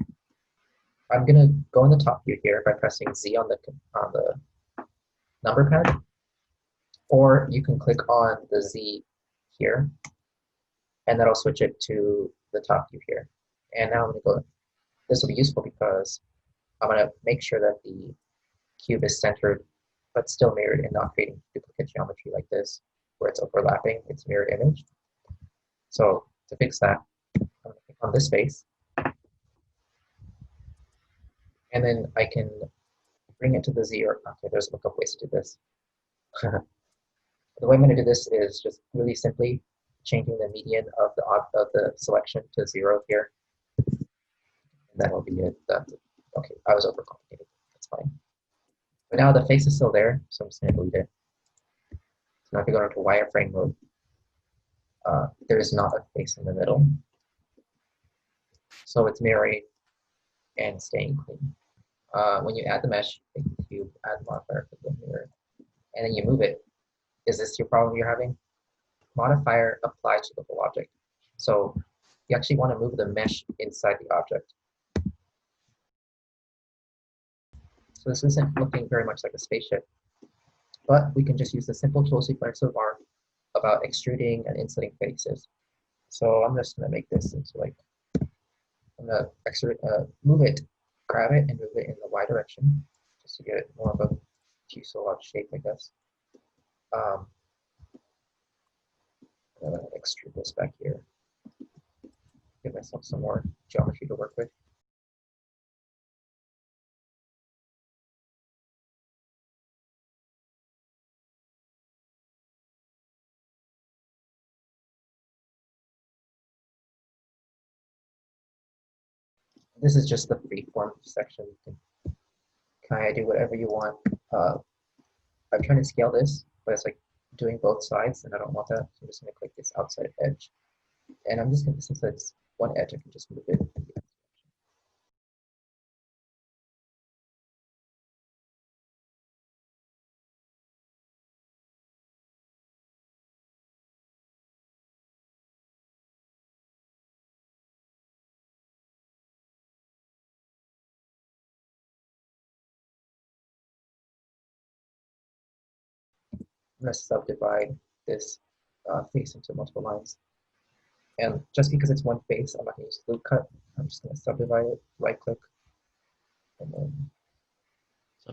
I'm gonna go in the top view here by pressing Z on the number pad, or you can click on the Z here, and that'll switch it to the top view here. And now I'm gonna go. This will be useful because I'm gonna make sure that the cube is centered, but still mirrored and not creating duplicate geometry like this, where it's overlapping its mirror image. So to fix that, I'm gonna click on this face, and then I can bring it to the Z, or okay, there's a couple ways to do this. The way I'm going to do this is just really simply changing the median of the selection to 0 here. And that'll be it. Okay, I was overcomplicated. That's fine. But now the face is still there, so I'm just going to delete it. So now if you go into wireframe mode, there is not a face in the middle. So it's mirroring and staying clean. When you add the mesh, take the cube, add the modifier for the mirror, and then you move it. Is this your problem you're having? Modifier applies to the whole object. So you actually want to move the mesh inside the object. So this isn't looking very much like a spaceship, but we can just use the simple tools we've learned so far about extruding and insetting faces. So I'm just going to make this into like, I'm going to move it, grab it, and move it in the Y direction, just to get more of a fuselage shape, I guess. Extrude this back here. Give myself some more geometry to work with. This is just the freeform section. You can kind of do whatever you want. I'm trying to scale this, but it's like doing both sides, and I don't want that. So I'm just going to click this outside edge. And I'm just going to, since it's one edge, I can just move it. going to subdivide this face into multiple lines. And just because it's one face, I'm not going to use loop cut. I'm just going to subdivide it, right click, and then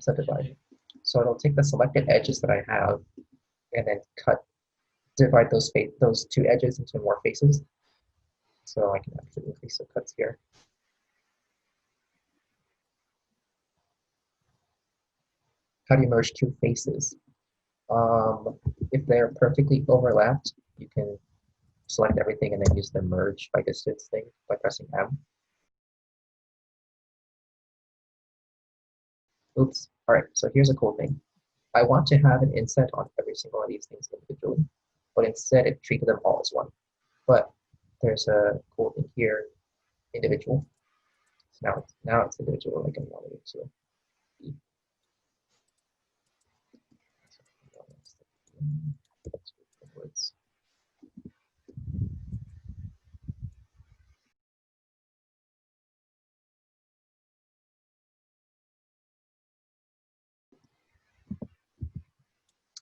subdivide. So it'll take the selected edges that I have and then divide those two edges into more faces. So I can actually increase the cuts here. How do you merge two faces? If they're perfectly overlapped, you can select everything and then use the merge by distance thing by pressing M. Oops. All right, so here's a cool thing. I want to have an inset on every single one of these things individually, but instead it treated them all as one. But there's a cool thing here, individual. So now it's individual like I wanted it to be.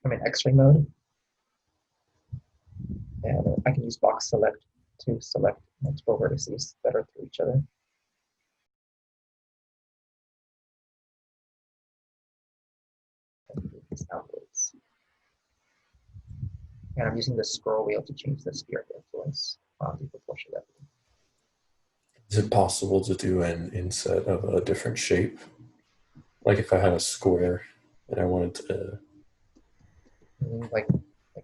I'm in X-ray mode, and I can use box select to select multiple vertices that are through each other. And move this outwards. And I'm using the scroll wheel to change the sphere of influence on the proportionality. Is it possible to do an inset of a different shape? Like if I had a square and I wanted to... Like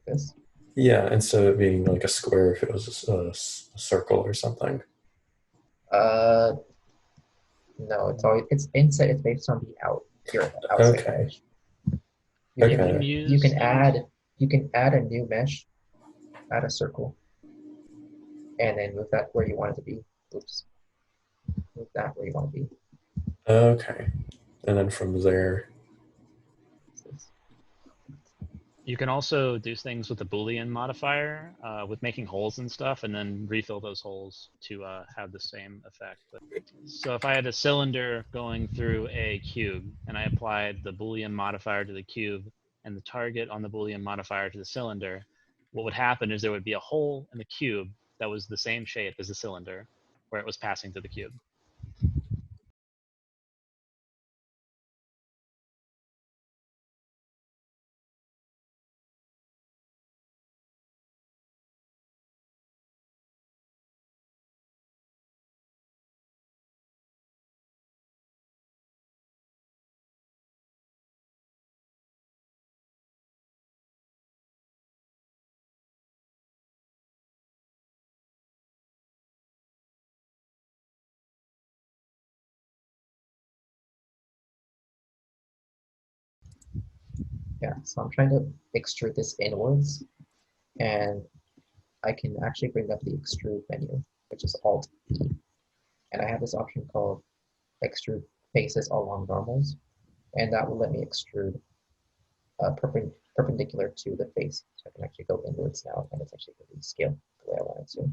this? Yeah, instead of being like a square, if it was a circle or something. No, it's inset. It's based on the outside Okay. edge. Okay. You can add a new mesh, add a circle, and then move that where you want it to be. Oops. Move that where you want to be. Okay. And then from there. You can also do things with the Boolean modifier, with making holes and stuff, and then refill those holes to have the same effect. So if I had a cylinder going through a cube, and I applied the Boolean modifier to the cube, and the target on the Boolean modifier to the cylinder, what would happen is there would be a hole in the cube that was the same shape as the cylinder, where it was passing through the cube. Yeah, so I'm trying to extrude this inwards, and I can actually bring up the extrude menu, which is Alt E, and I have this option called extrude faces along normals, and that will let me extrude perpendicular to the face, so I can actually go inwards now, and it's actually going to be scaled the way I want it to.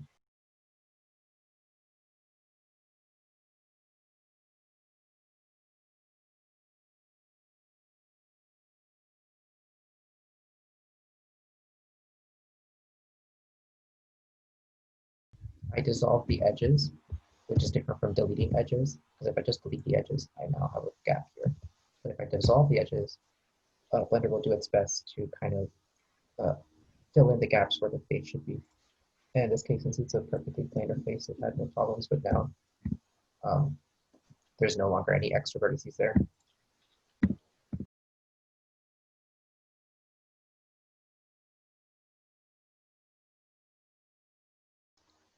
I dissolve the edges, which is different from deleting edges, because if I just delete the edges, I now have a gap here. But if I dissolve the edges, Blender will do its best to kind of fill in the gaps where the face should be. And in this case, since it's a perfectly planar face, it had no problems, but now there's no longer any extra vertices there.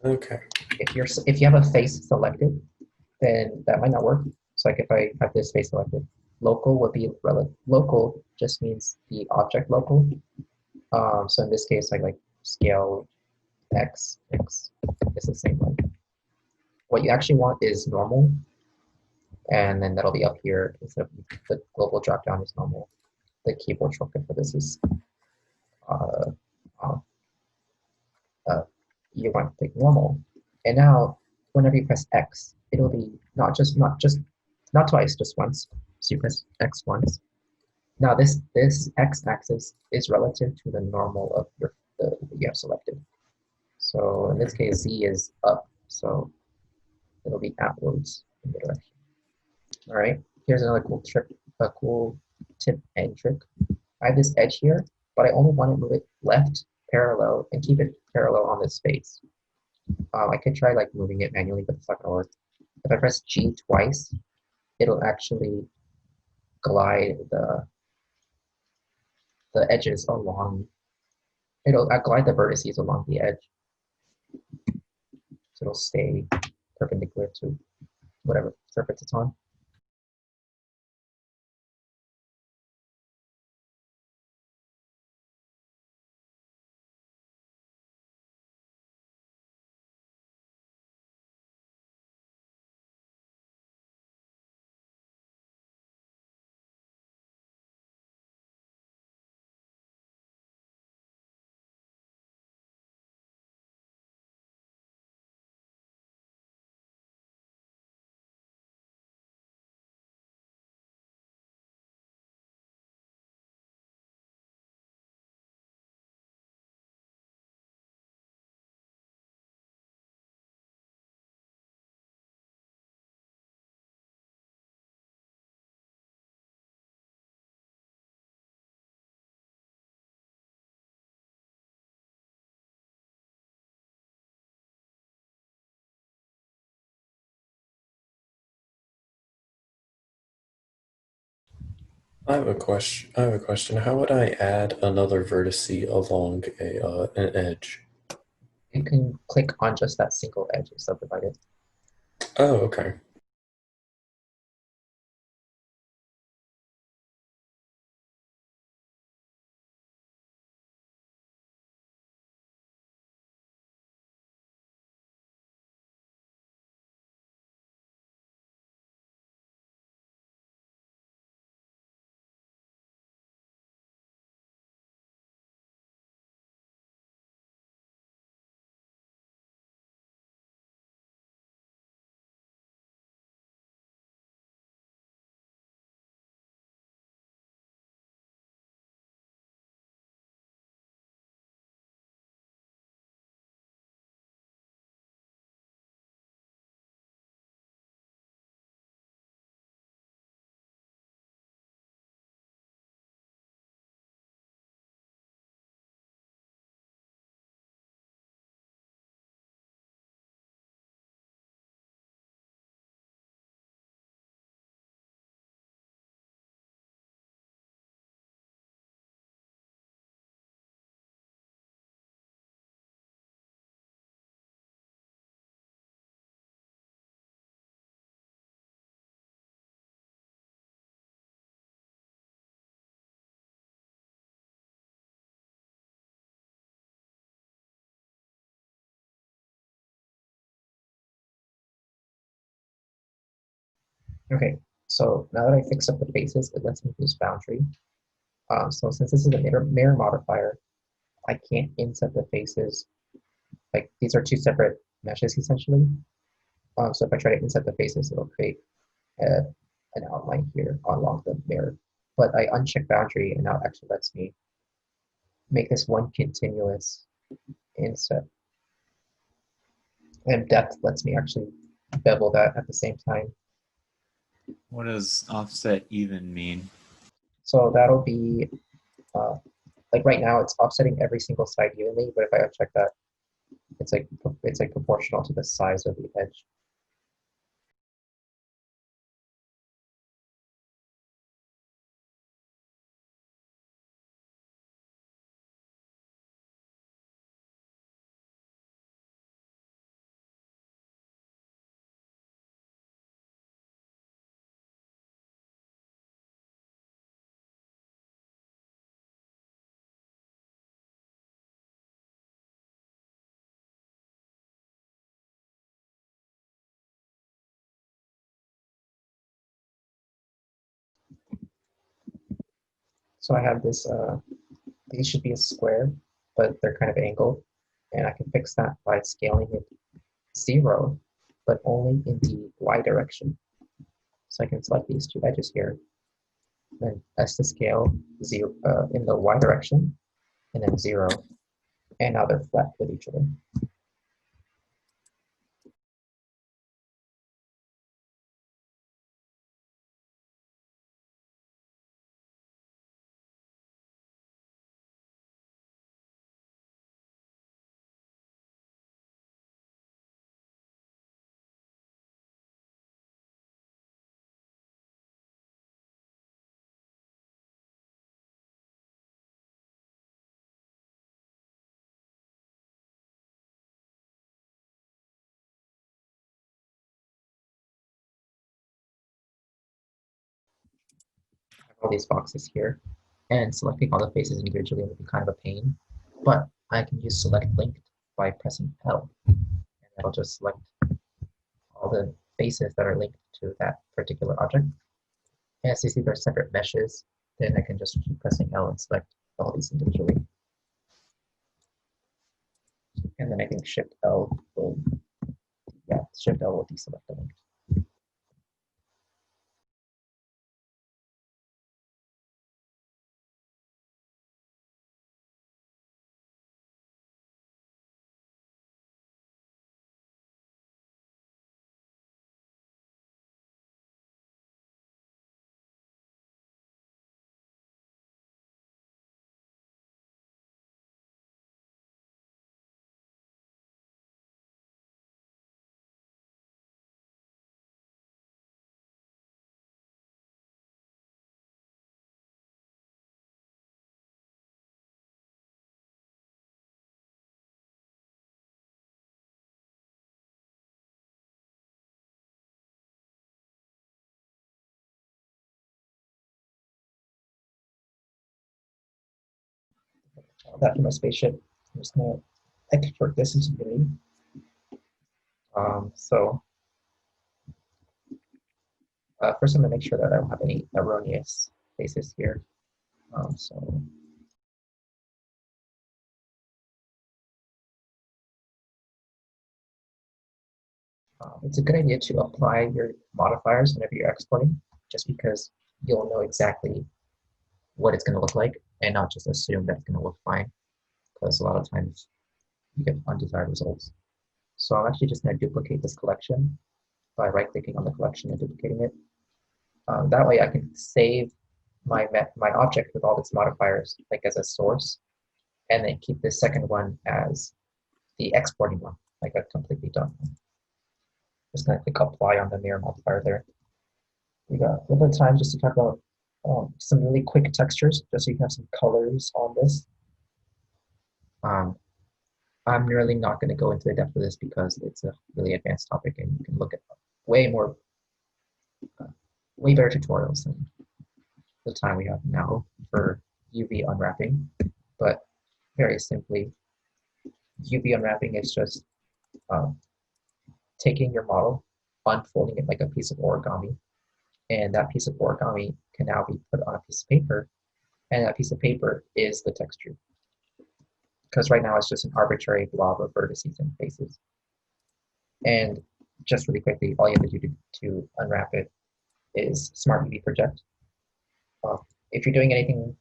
Okay. If you have a face selected, then that might not work. So like if I have this face selected, local would be local just means the object local. So in this case, like scale X is the same one. What you actually want is normal, and then that'll be up here instead of the global dropdown is normal. The keyboard shortcut for this is you want to click normal, and now whenever you press X, it'll be not twice, just once. So you press X once, Now this x-axis is relative to the normal of the you have selected. So in this case, z is up, so it'll be outwards in the direction. All right. Here's another cool tip and trick. I have this edge here, but I only want to move it left parallel and keep it parallel on this space. I could try like moving it manually, but it's not gonna work. If I press G twice, it'll actually glide the edges along. It'll glide the vertices along the edge, so it'll stay perpendicular to whatever surface it's on. I have a question. How would I add another vertice along an edge? You can click on just that single edge and subdivide it. Oh, okay. Okay, so now that I fixed up the faces, it lets me use boundary. So since this is a mirror modifier, I can't inset the faces. Like these are two separate meshes essentially. So if I try to inset the faces, it'll create an outline here along the mirror. But I uncheck boundary, and now it actually lets me make this one continuous inset. And depth lets me actually bevel that at the same time. What does offset even mean? So that'll be, like right now it's offsetting every single side evenly, but if I uncheck that, it's like proportional to the size of the edge. So I have this, these should be a square, but they're kind of angled. And I can fix that by scaling it 0, but only in the y direction. So I can select these two edges here then S to scale 0 in the Y direction, and then 0. And now they're flat with each other. All these boxes here, and selecting all the faces individually will be kind of a pain, but I can use select linked by pressing L, and that'll just select all the faces that are linked to that particular object. And as you see, they're separate meshes, then I can just keep pressing L and select all these individually. And then I think Shift L will, Shift L will deselect the link. That for my spaceship, I'm just gonna export this into Unity. First I'm gonna make sure that I don't have any erroneous faces here. It's a good idea to apply your modifiers whenever you're exporting, just because you'll know exactly what it's going to look like and not just assume that it's going to look fine, because a lot of times you get undesired results. So I'm actually just going to duplicate this collection by right-clicking on the collection and duplicating it. That way I can save my object with all its modifiers like as a source, and then keep this second one as the exporting one, like a completely done one. Just going to click apply on the mirror modifier there. We got a little bit of time just to talk about some really quick textures, just so you can have some colors on this. I'm really not going to go into the depth of this because it's a really advanced topic, and you can look at way better tutorials than the time we have now for UV unwrapping. But very simply, UV unwrapping is just taking your model, unfolding it like a piece of origami, and that piece of origami can now be put on a piece of paper, and that piece of paper is the texture. Because right now it's just an arbitrary blob of vertices and faces. And just really quickly, all you have to do to unwrap it is Smart UV Project. If you're doing anything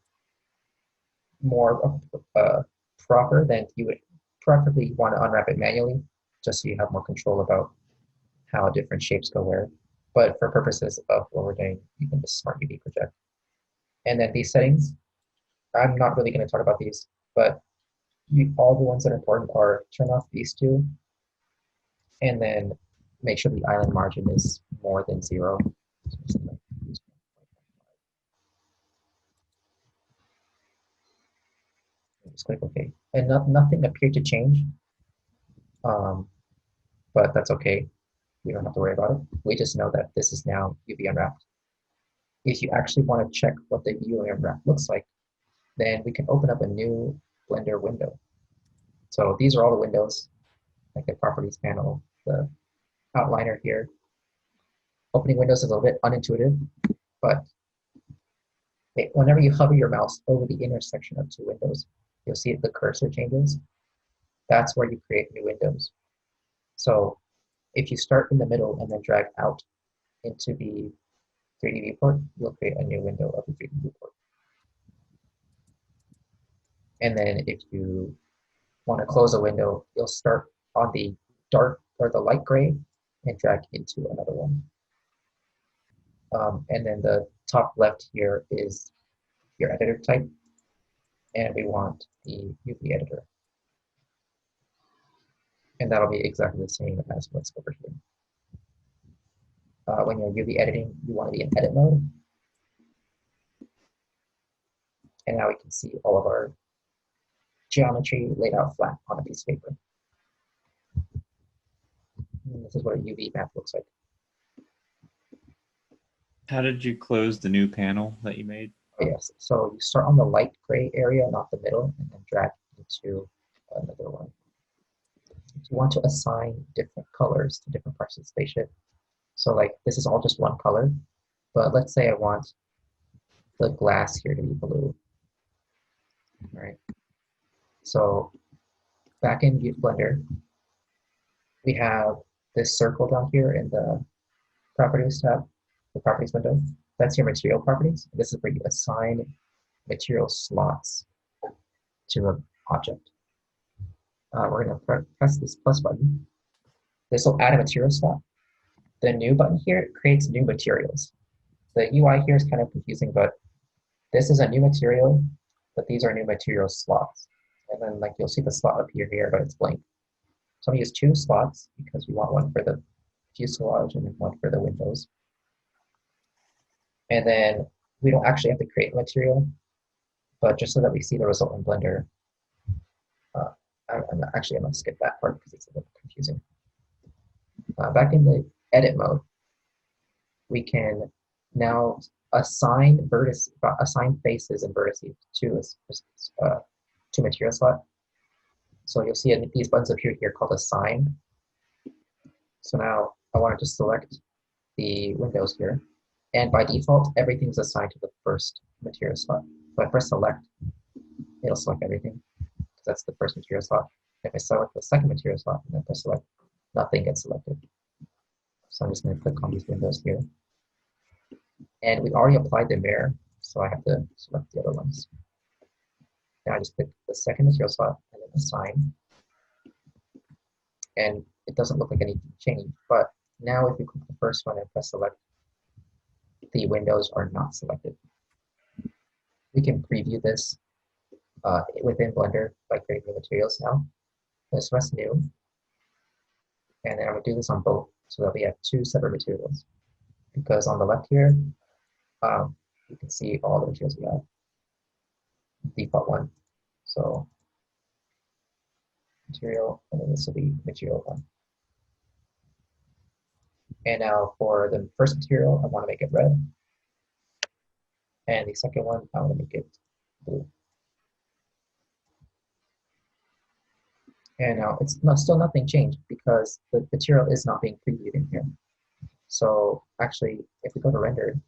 more proper, then you would preferably want to unwrap it manually, just so you have more control about how different shapes go where. But for purposes of what we're doing, you can just Smart UV Project. And then these settings, I'm not really going to talk about these, but all the ones that are important are turn off these two, and then make sure the island margin is more than 0. Just click OK. And nothing appeared to change, but that's okay. We don't have to worry about it. We just know that this is now UV unwrapped. If you actually want to check what the UV unwrapped looks like, then we can open up a new Blender window. So these are all the windows, like the properties panel, the outliner here. Opening windows is a little bit unintuitive, but whenever you hover your mouse over the intersection of two windows, you'll see the cursor changes. That's where you create new windows. So if you start in the middle and then drag out into the 3D viewport, you'll create a new window of the 3D viewport. And then if you want to close a window, you'll start on the dark or the light gray and drag into another one. And then the top left here is your editor type, and we want the UV editor. And that'll be exactly the same as what's over here. When you're UV editing, you want to be in edit mode. And now we can see all of our geometry laid out flat on a piece of paper. And this is what a UV map looks like. How did you close the new panel that you made? Oh, yes, so you start on the light gray area, not the middle, and then drag into another one. If you want to assign different colors to different parts of the spaceship, so like this is all just one color, but let's say I want the glass here to be blue. All right. So back in Blender, we have this circle down here in the properties tab, the properties window. That's your material properties. This is where you assign material slots to an object. We're going to press this plus button. This will add a material slot. The new button here creates new materials. The UI here is kind of confusing, but this is a new material, but these are new material slots. And then like you'll see the slot appear here, but it's blank. So I'm going to use 2 slots because we want one for the fuselage and then one for the windows. And then we don't actually have to create material, but just so that we see the result in Blender, I'm going to skip that part because it's a little confusing. Back in the edit mode, we can now assign faces and vertices to material slot. So you'll see these buttons appear here called assign. So now I want to just select the windows here. And by default, everything's assigned to the first material slot. So I press select, it'll select everything, because that's the first material slot. If I select the second material slot and then press select, nothing gets selected. So I'm just going to click on these windows here. And we already applied the mirror, so I have to select the other ones. Now I just click the second material slot and then assign. And it doesn't look like anything changed, but now if you click the first one and press select, the windows are not selected. We can preview this within Blender by creating new materials now. Let's press new. And then I'm going to do this on both so that we have 2 separate materials. Because on the left here, you can see all the materials we have. Default one. So material, and then this will be material 1. And now for the first material, I want to make it red. And the second one, I want to make it blue. And now it's still nothing changed because the material is not being previewed in here. So actually, if we go to render,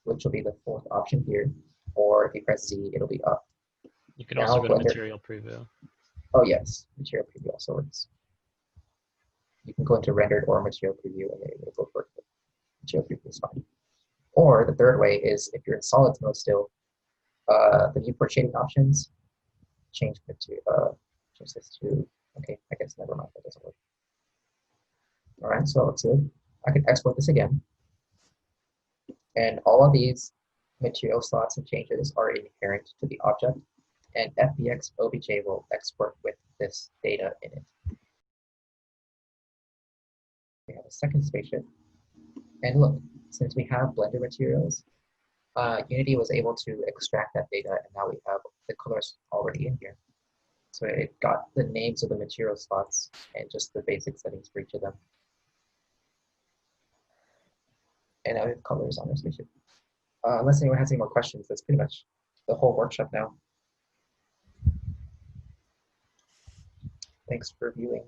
which will be the 4th option here, or if you press Z, it'll be up. You could also go to material preview. Oh yes, material preview also works. You can go into rendered or material preview and it will both work. Material preview is fine. Or the third way is if you're in solid mode still, the viewport shading options, change this to, okay, I guess never mind, that doesn't work. All right, so it's good. I can export this again. And all of these material slots and changes are inherent to the object, and FBX OBJ will export with this data in it. We have a second spaceship. And look, since we have Blender materials, Unity was able to extract that data, and now we have the colors already in here. So it got the names of the material slots and just the basic settings for each of them. And now we have colors on our spaceship. Unless anyone has any more questions, that's pretty much the whole workshop now. Thanks for viewing.